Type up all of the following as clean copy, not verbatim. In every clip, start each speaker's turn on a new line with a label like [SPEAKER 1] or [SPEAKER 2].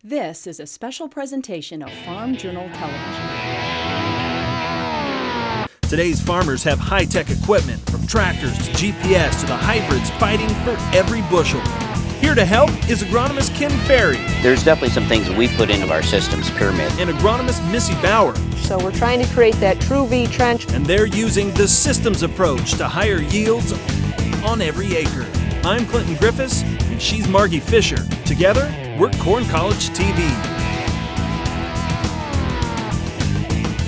[SPEAKER 1] This is a special presentation of Farm Journal Television.
[SPEAKER 2] Today's farmers have high-tech equipment, from tractors to GPS to the hybrids fighting for every bushel. Here to help is agronomist Ken Ferry
[SPEAKER 3] There's definitely some things that we put into our systems pyramid.
[SPEAKER 2] and agronomist Missy Bauer,
[SPEAKER 4] So we're trying to create that true V trench.
[SPEAKER 2] and they're using the systems approach to higher yields on every acre. I'm Clinton Griffiths, and she's Margie Fisher. Together, we're Corn College TV.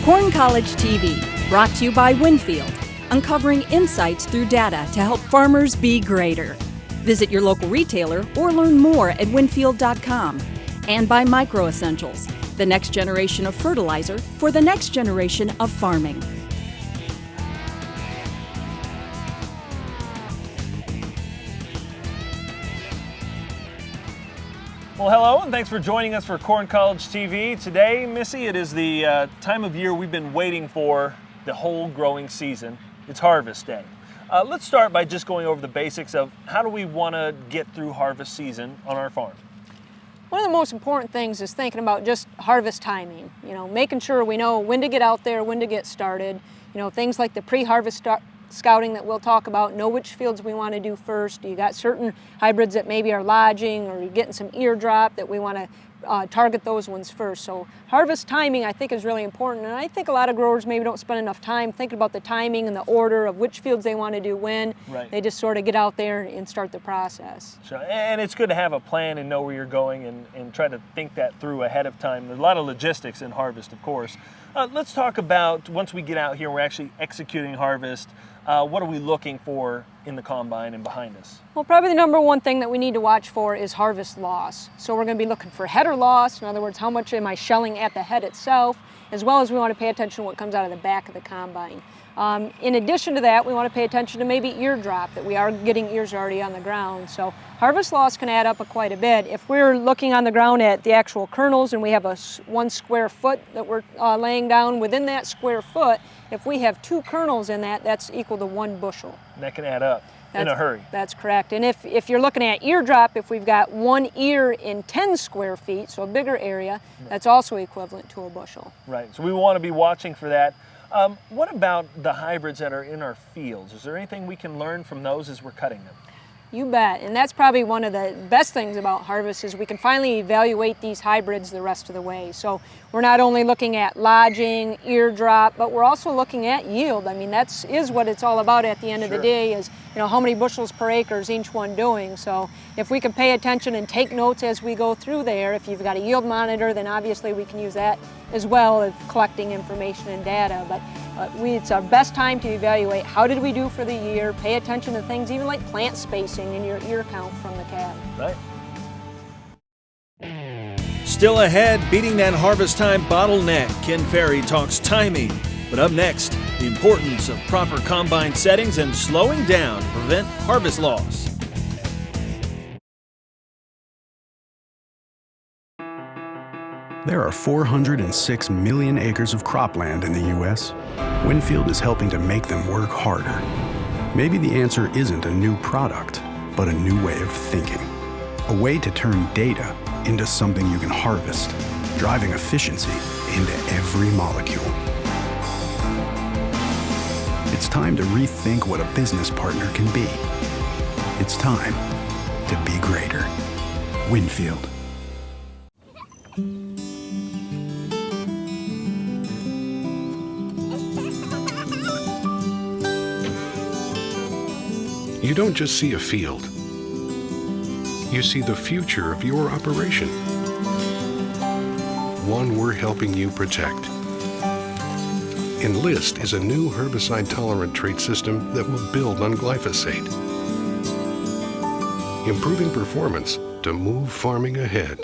[SPEAKER 1] Corn College TV, brought to you by Winfield, uncovering insights through data to help farmers be greater. Visit your local retailer or learn more at winfield.com. And by Micro Essentials, the next generation of fertilizer for the next generation of farming.
[SPEAKER 2] Well, hello, and thanks for joining us for Corn College TV. Today, Missy, it is the time of year we've been waiting for the whole growing season. It's Harvest Day. Let's start by just going over the basics of how do we want to get through harvest season on our farm.
[SPEAKER 4] One of the most important things is thinking about just harvest timing. Making sure we know when to get out there, when to get started. Things like the pre-harvest scouting that we'll talk about, know which fields we want to do first. You got certain hybrids that maybe are lodging, or you're getting some ear drop that we want to target those ones first. So harvest timing, I think, is really important, and I think a lot of growers maybe don't spend enough time thinking about the timing and the order of which fields they want to do when.
[SPEAKER 2] Right.
[SPEAKER 4] They just sort of get out there and start the process.
[SPEAKER 2] So, and it's good to have a plan and know where you're going and try to think that through ahead of time. There's a lot of logistics in harvest, of course. Let's talk about, once we get out here and we're actually executing harvest, what are we looking for in the combine and behind us?
[SPEAKER 4] Well, probably the number one thing that we need to watch for is harvest loss. So we're going to be looking for header loss. In other words, how much am I shelling at the head itself, as well as we want to pay attention to what comes out of the back of the combine. In addition to that, we want to pay attention to maybe ear drop, that we are getting ears already on the ground. So harvest loss can add up quite a bit. If we're looking on the ground at the actual kernels and we have 1 square foot that we're laying down, within that square foot, if we have 2 kernels in that, that's equal to 1 bushel.
[SPEAKER 2] And that can add up in a hurry.
[SPEAKER 4] That's correct. And if you're looking at ear drop, if we've got 1 ear in 10 square feet, so a bigger area, that's also equivalent to a bushel.
[SPEAKER 2] Right, so we want to be watching for that. What about the hybrids that are in our fields? Is there anything we can learn from those as we're cutting them?
[SPEAKER 4] You bet, and that's probably one of the best things about harvest is we can finally evaluate these hybrids the rest of the way. So we're not only looking at lodging, ear drop, but we're also looking at yield. I mean, that's what it's all about at the end of the day is, how many bushels per acre is each one doing. So if we can pay attention and take notes as we go through there, if you've got a yield monitor, then obviously we can use that as well as collecting information and data. But it's our best time to evaluate how did we do for the year, pay attention to things even like plant spacing and your ear count from the cab.
[SPEAKER 2] Right. Still ahead, beating that harvest time bottleneck, Ken Ferry talks timing. But up next, the importance of proper combine settings and slowing down to prevent harvest loss.
[SPEAKER 5] There are 406 million acres of cropland in the U.S. Winfield is helping to make them work harder. Maybe the answer isn't a new product, but a new way of thinking. A way to turn data into something you can harvest, driving efficiency into every molecule. It's time to rethink what a business partner can be. It's time to be greater. Winfield.
[SPEAKER 6] You don't just see a field. You see the future of your operation. One we're helping you protect. Enlist is a new herbicide-tolerant trait system that will build on glyphosate, improving performance to move farming ahead.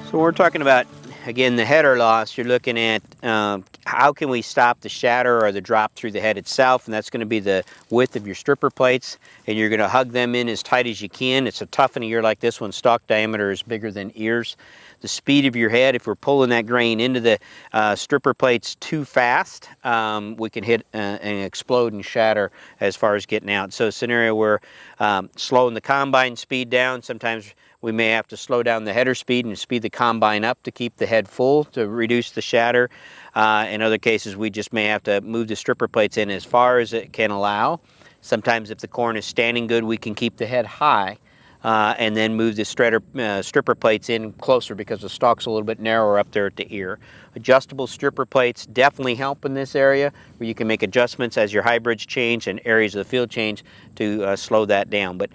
[SPEAKER 3] So we're talking about again, the header loss, you're looking at how can we stop the shatter or the drop through the head itself, and that's going to be the width of your stripper plates, and you're going to hug them in as tight as you can. It's a tough in a year like this when stalk diameter is bigger than ears. The speed of your head, if we're pulling that grain into the stripper plates too fast, we can hit and explode and shatter as far as getting out. So a scenario where slowing the combine speed down, sometimes we may have to slow down the header speed and speed the combine up to keep the head full to reduce the shatter. In other cases, we just may have to move the stripper plates in as far as it can allow. Sometimes if the corn is standing good, we can keep the head high and then move the stripper plates in closer because the stalk's a little bit narrower up there at the ear. Adjustable stripper plates definitely help in this area where you can make adjustments as your hybrids change and areas of the field change to slow that down. But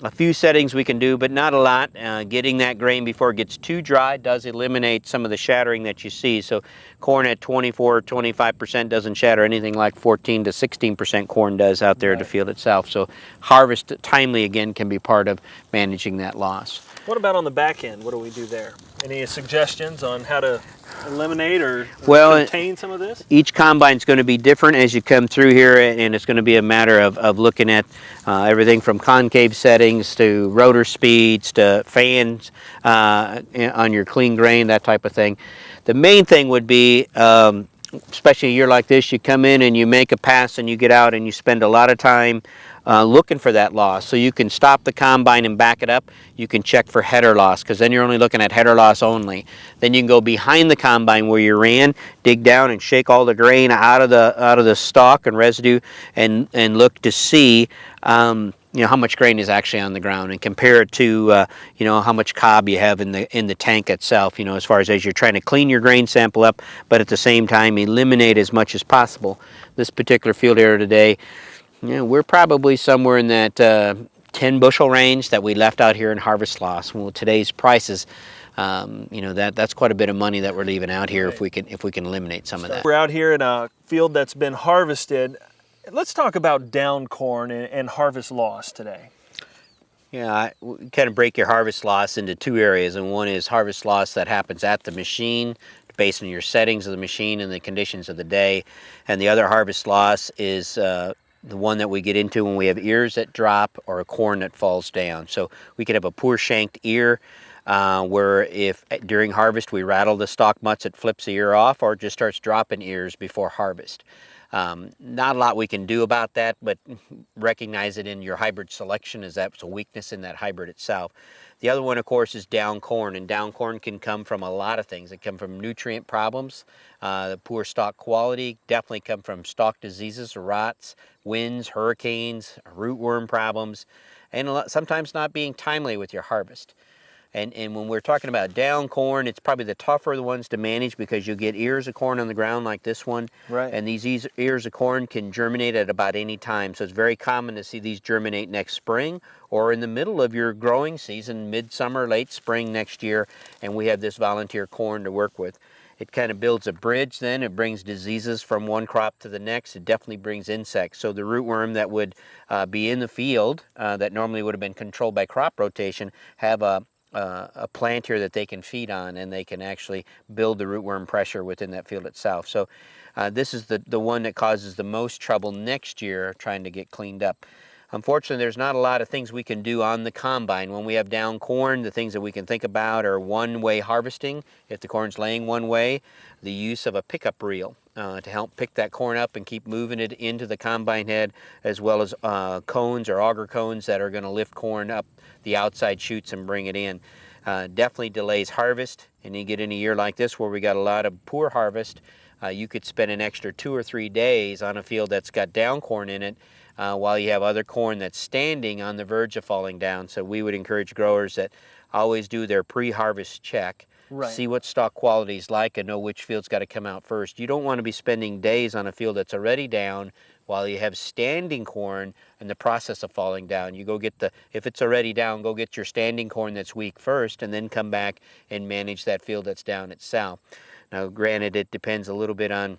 [SPEAKER 3] a few settings we can do, but not a lot. Getting that grain before it gets too dry does eliminate some of the shattering that you see. So corn at 24-25% doesn't shatter anything like 14 to 16% corn does out there in the field itself. So harvest timely again can be part of managing that loss.
[SPEAKER 2] What about on the back end? What do we do there? Any suggestions on how to eliminate or contain some of this?
[SPEAKER 3] Each combine is going to be different as you come through here, and it's going to be a matter of looking at everything from concave settings to rotor speeds to fans on your clean grain, that type of thing. The main thing would be, especially a year like this, you come in and you make a pass and you get out and you spend a lot of time looking for that loss. So you can stop the combine and back it up. You can check for header loss because then you're only looking at header loss only. Then you can go behind the combine where you ran, dig down and shake all the grain out of the stalk and residue, and look to see how much grain is actually on the ground and compare it to how much cob you have in the tank itself. As far as you're trying to clean your grain sample up, but at the same time eliminate as much as possible. This particular field area today, we're probably somewhere in that 10 bushel range that we left out here in harvest loss. Well, today's prices, that's quite a bit of money that we're leaving out here if we can eliminate some of that.
[SPEAKER 2] We're out here in a field that's been harvested. Let's talk about down corn and harvest loss today.
[SPEAKER 3] Yeah, we kind of break your harvest loss into two areas, and one is harvest loss that happens at the machine based on your settings of the machine and the conditions of the day, and the other harvest loss is the one that we get into when we have ears that drop or a corn that falls down. So we could have a poor shanked ear where if during harvest we rattle the stalk mutts, it flips the ear off or it just starts dropping ears before harvest. Not a lot we can do about that, but recognize it in your hybrid selection as that's a weakness in that hybrid itself. The other one, of course, is down corn, and down corn can come from a lot of things. It can come from nutrient problems, the poor stalk quality, definitely come from stalk diseases, rots, winds, hurricanes, rootworm problems, and sometimes not being timely with your harvest. And when we're talking about down corn, it's probably the tougher the ones to manage because you'll get ears of corn on the ground like this one.
[SPEAKER 2] Right.
[SPEAKER 3] And these ears of corn can germinate at about any time. So it's very common to see these germinate next spring or in the middle of your growing season, midsummer, late spring next year. And we have this volunteer corn to work with. It kind of builds a bridge then. It brings diseases from one crop to the next. It definitely brings insects. So the rootworm that would be in the field that normally would have been controlled by crop rotation have a plant here that they can feed on, and they can actually build the rootworm pressure within that field itself. So this is the one that causes the most trouble next year trying to get cleaned up. Unfortunately, there's not a lot of things we can do on the combine. When we have down corn, the things that we can think about are one-way harvesting. If the corn's laying one way, the use of a pickup reel to help pick that corn up and keep moving it into the combine head, as well as cones or auger cones that are going to lift corn up the outside chutes and bring it in. Definitely delays harvest, and you get in a year like this where we got a lot of poor harvest, you could spend an extra 2 or 3 days on a field that's got down corn in it while you have other corn that's standing on the verge of falling down. So we would encourage growers that always do their pre-harvest check.
[SPEAKER 2] Right.
[SPEAKER 3] See what stalk quality is like and know which field's got to come out first. You don't want to be spending days on a field that's already down while you have standing corn in the process of falling down. You go get if it's already down, go get your standing corn that's weak first and then come back and manage that field that's down itself. Now, granted, it depends a little bit on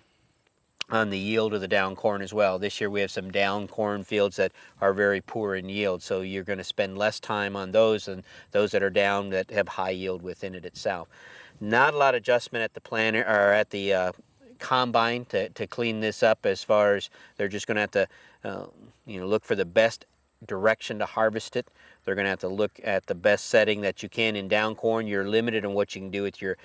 [SPEAKER 3] the yield of the down corn as well. This year we have some down corn fields that are very poor in yield, so you're going to spend less time on those than those that are down that have high yield within it itself. Not a lot of adjustment at the planter or at the combine to clean this up, as far as they're just going to have to look for the best direction to harvest it. They're going to have to look at the best setting that you can. In down corn, you're limited on what you can do with your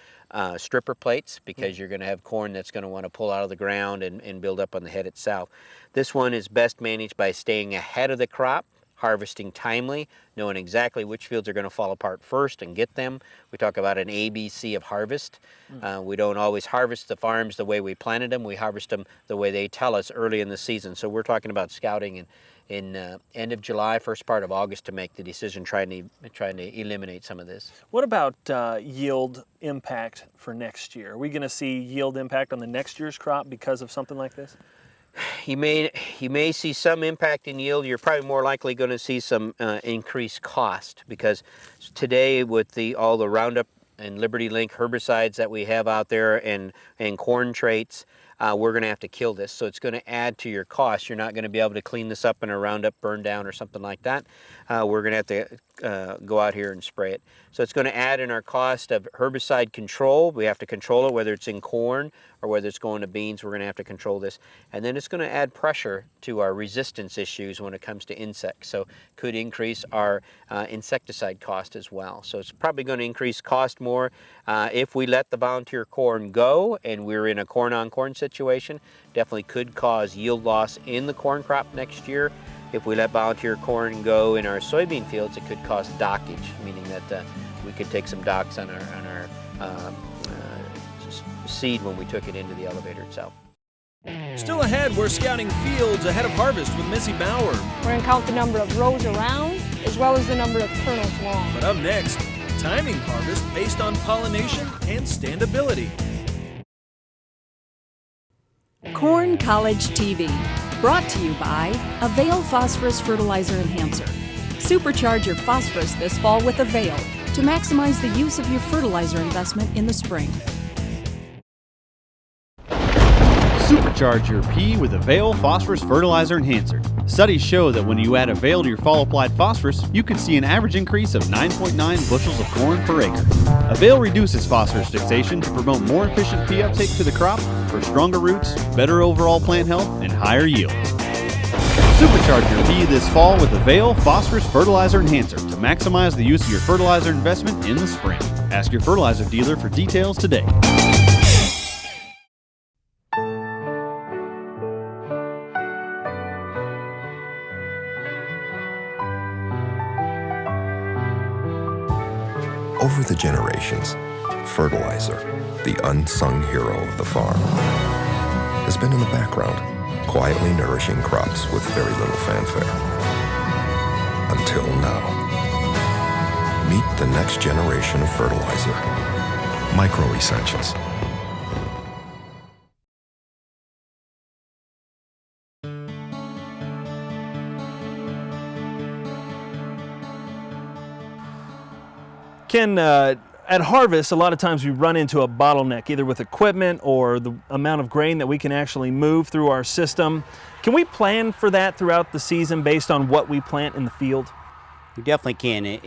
[SPEAKER 3] stripper plates, because you're going to have corn that's going to want to pull out of the ground and build up on the head itself. This one is best managed by staying ahead of the crop, harvesting timely, knowing exactly which fields are going to fall apart first and get them. We talk about an ABC of harvest. We don't always harvest the farms the way we planted them. We harvest them the way they tell us early in the season. So we're talking about scouting in end of July, first part of August to make the decision, trying to eliminate some of this.
[SPEAKER 2] What about yield impact for next year? Are we going to see yield impact on the next year's crop because of something like this?
[SPEAKER 3] You may see some impact in yield. You're probably more likely going to see some increased cost, because today with all the Roundup and Liberty Link herbicides that we have out there and corn traits, we're going to have to kill this. So it's going to add to your cost. You're not going to be able to clean this up in a Roundup burn down or something like that. We're going to have to go out here and spray it. So it's going to add in our cost of herbicide control. We have to control it, whether it's in corn or whether it's going to beans. We're going to have to control this. And then it's going to add pressure to our resistance issues when it comes to insects. So could increase our insecticide cost as well. So it's probably going to increase cost more. If we let the volunteer corn go and we're in a corn-on-corn situation, definitely could cause yield loss in the corn crop next year. If we let volunteer corn go in our soybean fields, it could cause dockage, meaning that we could take some docks on our seed when we took it into the elevator itself.
[SPEAKER 2] Still ahead, we're scouting fields ahead of harvest with Missy Bauer.
[SPEAKER 4] We're going to count the number of rows around as well as the number of kernels long.
[SPEAKER 2] But up next, timing harvest based on pollination and standability.
[SPEAKER 1] Corn College TV, brought to you by Avail Phosphorus Fertilizer Enhancer. Supercharge your phosphorus this fall with Avail to maximize the use of your fertilizer investment in the spring.
[SPEAKER 7] Supercharge your P with Avail Phosphorus Fertilizer Enhancer. Studies show that when you add Avail to your fall-applied phosphorus, you can see an average increase of 9.9 bushels of corn per acre. Avail reduces phosphorus fixation to promote more efficient P uptake to the crop for stronger roots, better overall plant health, and higher yields. Supercharge your P this fall with Avail Phosphorus Fertilizer Enhancer to maximize the use of your fertilizer investment in the spring. Ask your fertilizer dealer for details today.
[SPEAKER 8] Over the generations, fertilizer, the unsung hero of the farm, has been in the background, quietly nourishing crops with very little fanfare. Until now. Meet the next generation of fertilizer. Micro Essentials.
[SPEAKER 2] Ken, at harvest, a lot of times we run into a bottleneck, either with equipment or the amount of grain that we can actually move through our system. Can we plan for that throughout the season based on what we plant in the field?
[SPEAKER 3] We definitely can.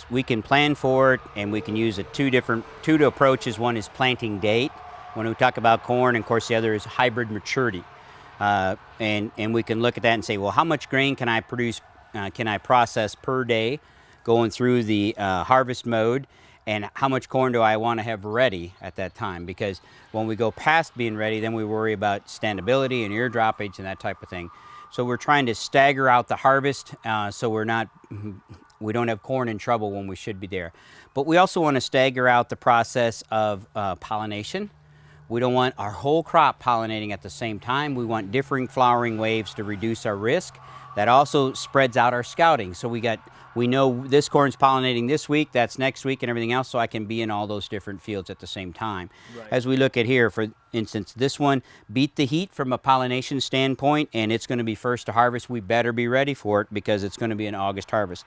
[SPEAKER 3] We can plan for it, and we can use two approaches. One is planting date, when we talk about corn, and of course the other is hybrid maturity. And we can look at that and say, well, how much grain can I produce, can I process per day going through the harvest mode, and how much corn do I want to have ready at that time? Because when we go past being ready, then we worry about standability and ear droppage and that type of thing. So we're trying to stagger out the harvest so we don't have corn in trouble when we should be there. But we also want to stagger out the process of pollination. We don't want our whole crop pollinating at the same time. We want differing flowering waves to reduce our risk. That also spreads out our scouting. So we know this corn's pollinating this week, that's next week, and everything else, so I can be in all those different fields at the same time. Right. As we look at here, for instance, this one beat the heat from a pollination standpoint, and it's going to be first to harvest. We better be ready for it because it's going to be an August harvest.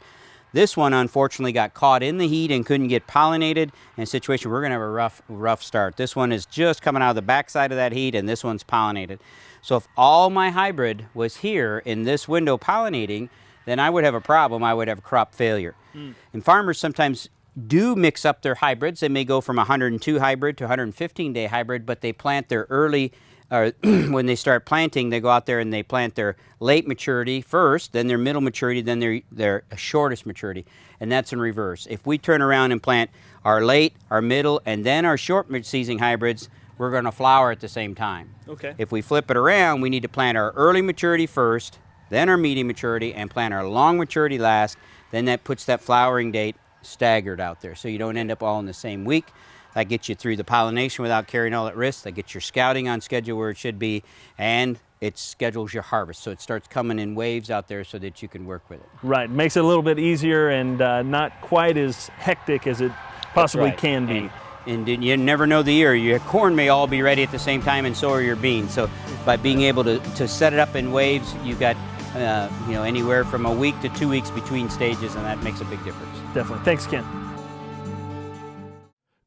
[SPEAKER 3] This one, unfortunately, got caught in the heat and couldn't get pollinated. In a situation, we're going to have a rough start. This one is just coming out of the backside of that heat, and this one's pollinated. So if all my hybrid was here in this window pollinating, then I would have a problem. I would have crop failure. And farmers sometimes do mix up their hybrids. They may go from 102 hybrid to 115-day hybrid, but they plant their early, when they start planting, they go out there and they plant their late maturity first, then their middle maturity, then their shortest maturity, and that's in reverse. If we turn around and plant our late, our middle, and then our short season hybrids, we're going to flower at the same time.
[SPEAKER 2] Okay.
[SPEAKER 3] If we flip it around, we need to plant our early maturity first, then our medium maturity, and plant our long maturity last. Then that puts that flowering date staggered out there, so you don't end up all in the same week. That gets you through the pollination without carrying all that risk. That gets your scouting on schedule where it should be, and it schedules your harvest, so it starts coming in waves out there so that you can work with it.
[SPEAKER 2] Right, makes it a little bit easier and not quite as hectic as it possibly can be.
[SPEAKER 3] And you never know the year. Your corn may all be ready at the same time, and so are your beans. So by being able to set it up in waves, you've got anywhere from a week to 2 weeks between stages, and that makes a big difference.
[SPEAKER 2] Definitely. Thanks, Ken.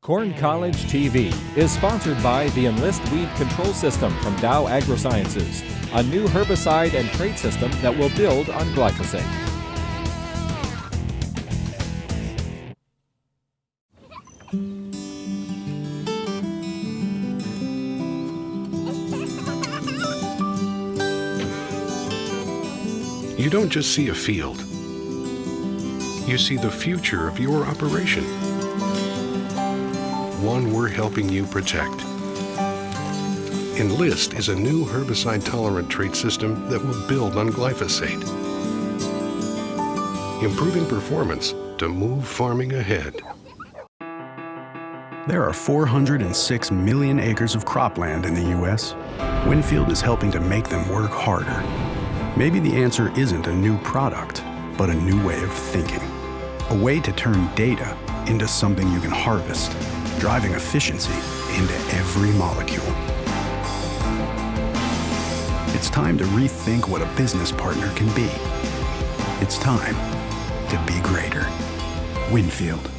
[SPEAKER 9] Corn College TV is sponsored by the Enlist Weed Control System from Dow AgroSciences, a new herbicide and trait system that will build on glyphosate.
[SPEAKER 6] You don't just see a field. You see the future of your operation. One we're helping you protect. Enlist is a new herbicide-tolerant trait system that will build on glyphosate, improving performance to move farming ahead.
[SPEAKER 5] There are 406 million acres of cropland in the U.S. Winfield is helping to make them work harder. Maybe the answer isn't a new product, but a new way of thinking. A way to turn data into something you can harvest, driving efficiency into every molecule. It's time to rethink what a business partner can be. It's time to be greater. Winfield.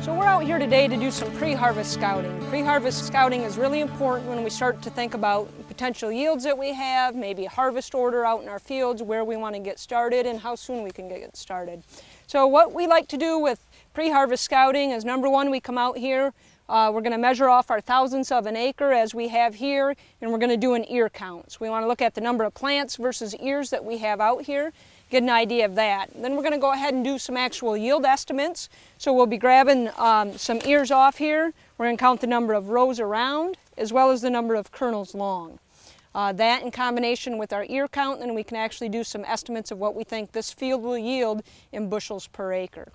[SPEAKER 4] So we're out here today to do some pre-harvest scouting. Pre-harvest scouting is really important when we start to think about potential yields that we have, maybe a harvest order out in our fields, where we want to get started and how soon we can get started. So what we like to do with pre-harvest scouting is, number one, we come out here, we're going to measure off our thousandths of an acre as we have here, and we're going to do an ear count. So we want to look at the number of plants versus ears that we have out here, get an idea of that. Then we're going to go ahead and do some actual yield estimates. So we'll be grabbing some ears off here. We're going to count the number of rows around as well as the number of kernels long. That in combination with our ear count, then we can actually do some estimates of what we think this field will yield in bushels per acre.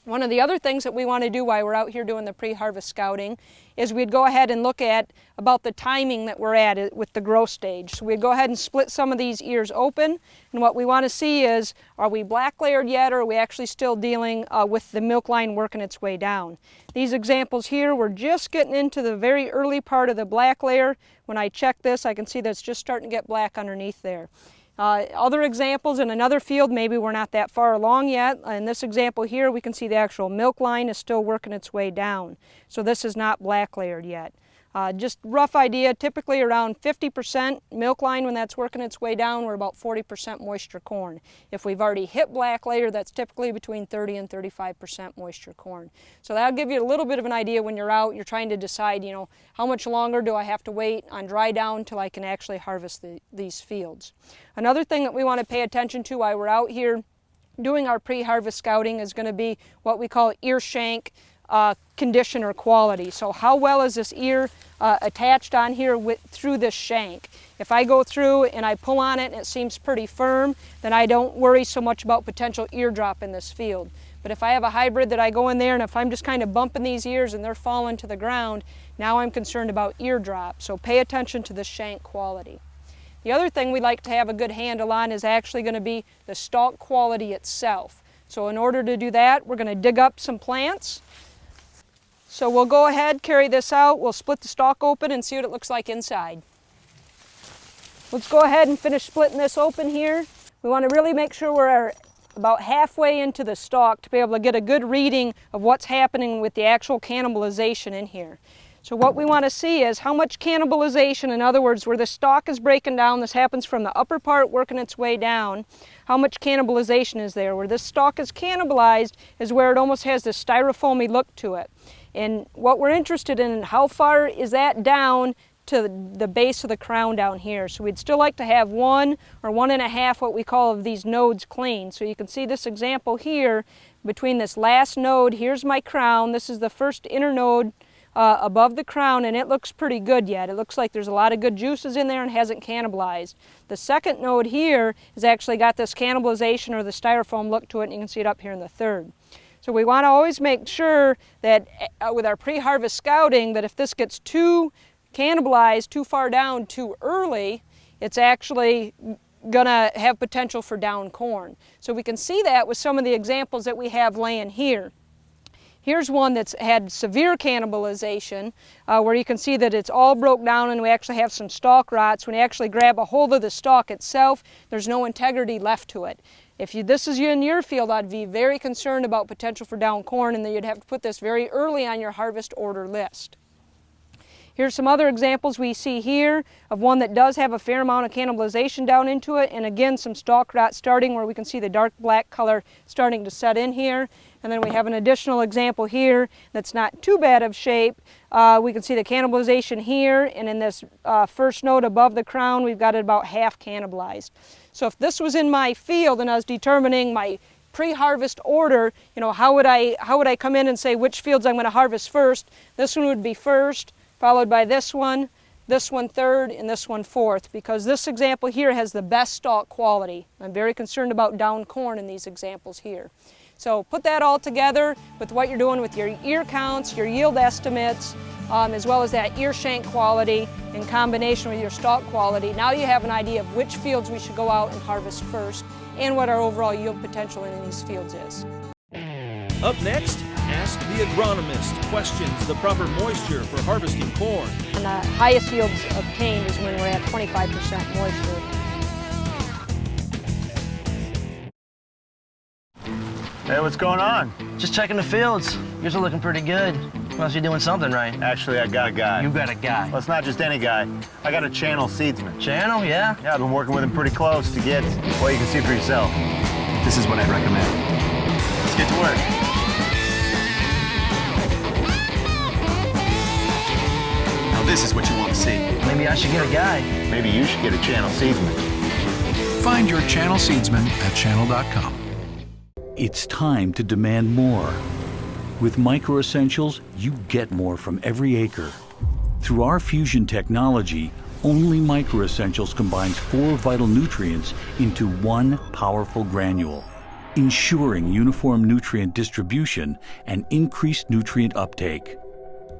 [SPEAKER 4] One of the other things that we want to do while we're out here doing the pre-harvest scouting is we'd go ahead and look at about the timing that we're at with the growth stage. So we'd go ahead and split some of these ears open, and what we want to see is, are we black layered yet, or are we actually still dealing with the milk line working its way down? These examples here, we're just getting into the very early part of the black layer. When I check this, I can see that it's just starting to get black underneath there. Other examples in another field, maybe we're not that far along yet. In this example here, we can see the actual milk line is still working its way down. So this is not black layered yet. Just rough idea, typically around 50% milk line when that's working its way down, we're about 40% moisture corn. If we've already hit black layer, that's typically between 30 and 35% moisture corn. So that'll give you a little bit of an idea when you're out, you're trying to decide, how much longer do I have to wait on dry down till I can actually harvest these fields. Another thing that we want to pay attention to while we're out here doing our pre-harvest scouting is going to be what we call ear shank condition or quality. So how well is this ear attached on here through this shank? If I go through and I pull on it and it seems pretty firm, then I don't worry so much about potential ear drop in this field. But if I have a hybrid that I go in there and if I'm just kind of bumping these ears and they're falling to the ground, now I'm concerned about ear drop. So pay attention to the shank quality. The other thing we like to have a good handle on is actually going to be the stalk quality itself. So in order to do that, we're going to dig up some plants. So we'll go ahead, carry this out, we'll split the stalk open and see what it looks like inside. Let's go ahead and finish splitting this open here. We want to really make sure we're about halfway into the stalk to be able to get a good reading of what's happening with the actual cannibalization in here. So what we want to see is how much cannibalization, in other words, where the stalk is breaking down, this happens from the upper part working its way down, how much cannibalization is there. Where this stalk is cannibalized is where it almost has this styrofoamy look to it. And what we're interested in, how far is that down to the base of the crown down here. So we'd still like to have 1 or 1.5 what we call of these nodes clean. So you can see this example here between this last node, here's my crown, this is the first inner node above the crown, and it looks pretty good yet. It looks like there's a lot of good juices in there and hasn't cannibalized. The second node here has actually got this cannibalization or the styrofoam look to it, and you can see it up here in the third. So we want to always make sure that with our pre-harvest scouting that if this gets too cannibalized too far down too early, it's actually gonna have potential for down corn. So we can see that with some of the examples that we have laying here. Here's one that's had severe cannibalization where you can see that it's all broke down and we actually have some stalk rots. When you actually grab a hold of the stalk itself, there's no integrity left to it. If this is in your field, I'd be very concerned about potential for down corn, and then you'd have to put this very early on your harvest order list. Here's some other examples we see here of one that does have a fair amount of cannibalization down into it, and again some stalk rot starting where we can see the dark black color starting to set in here. And then we have an additional example here that's not too bad of shape. We can see the cannibalization here, and in this first node above the crown we've got it about half cannibalized. So if this was in my field and I was determining my pre-harvest order, you know, how would I come in and say which fields I'm going to harvest first? This one would be first, followed by this one third, and this one fourth, because this example here has the best stalk quality. I'm very concerned about down corn in these examples here. So put that all together with what you're doing with your ear counts, your yield estimates, as well as that ear shank quality in combination with your stalk quality. Now you have an idea of which fields we should go out and harvest first and what our overall yield potential in these fields is.
[SPEAKER 2] Up next, ask the agronomist questions the proper moisture for harvesting corn.
[SPEAKER 4] And the highest yields obtained is when we're at 25% moisture.
[SPEAKER 10] Hey, what's going on?
[SPEAKER 11] Just checking the fields. Yours are looking pretty good. Must be doing something right.
[SPEAKER 10] Actually, I got a guy.
[SPEAKER 11] You got a guy?
[SPEAKER 10] Well, it's not just any guy. I got a Channel seedsman.
[SPEAKER 11] Channel, yeah?
[SPEAKER 10] Yeah, I've been working with him pretty close to get, well, you can see for yourself. This is what I'd recommend. Let's get to work. Now, this is what you want to see.
[SPEAKER 11] Maybe I should get a guy.
[SPEAKER 10] Maybe you should get a Channel seedsman.
[SPEAKER 6] Find your Channel seedsman at channel.com.
[SPEAKER 12] It's time to demand more. With Micro Essentials, you get more from every acre. Through our fusion technology, only Micro Essentials combines 4 vital nutrients into one powerful granule, ensuring uniform nutrient distribution and increased nutrient uptake.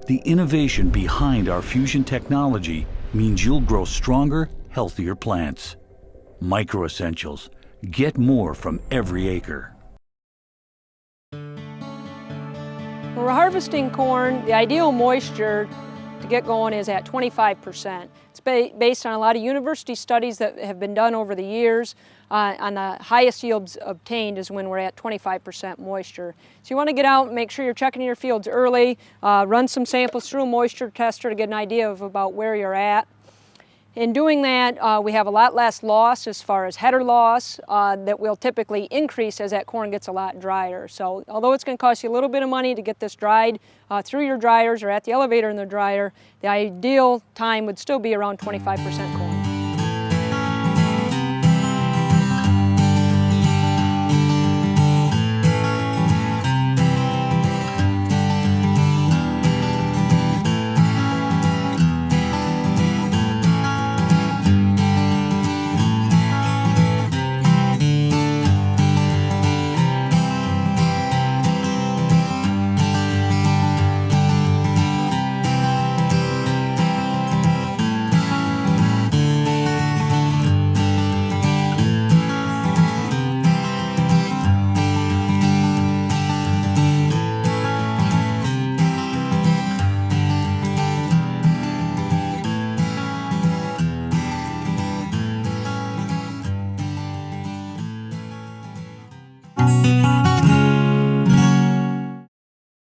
[SPEAKER 12] The innovation behind our fusion technology means you'll grow stronger, healthier plants. Micro Essentials. Get more from every acre.
[SPEAKER 4] When we're harvesting corn, the ideal moisture to get going is at 25%. It's based on a lot of university studies that have been done over the years. On the highest yields obtained is when we're at 25% moisture. So you want to get out and make sure you're checking your fields early, run some samples through a moisture tester to get an idea of about where you're at. In doing that, we have a lot less loss as far as header loss that will typically increase as that corn gets a lot drier. So although it's going to cost you a little bit of money to get this dried through your dryers or at the elevator in the dryer, the ideal time would still be around 25% corn.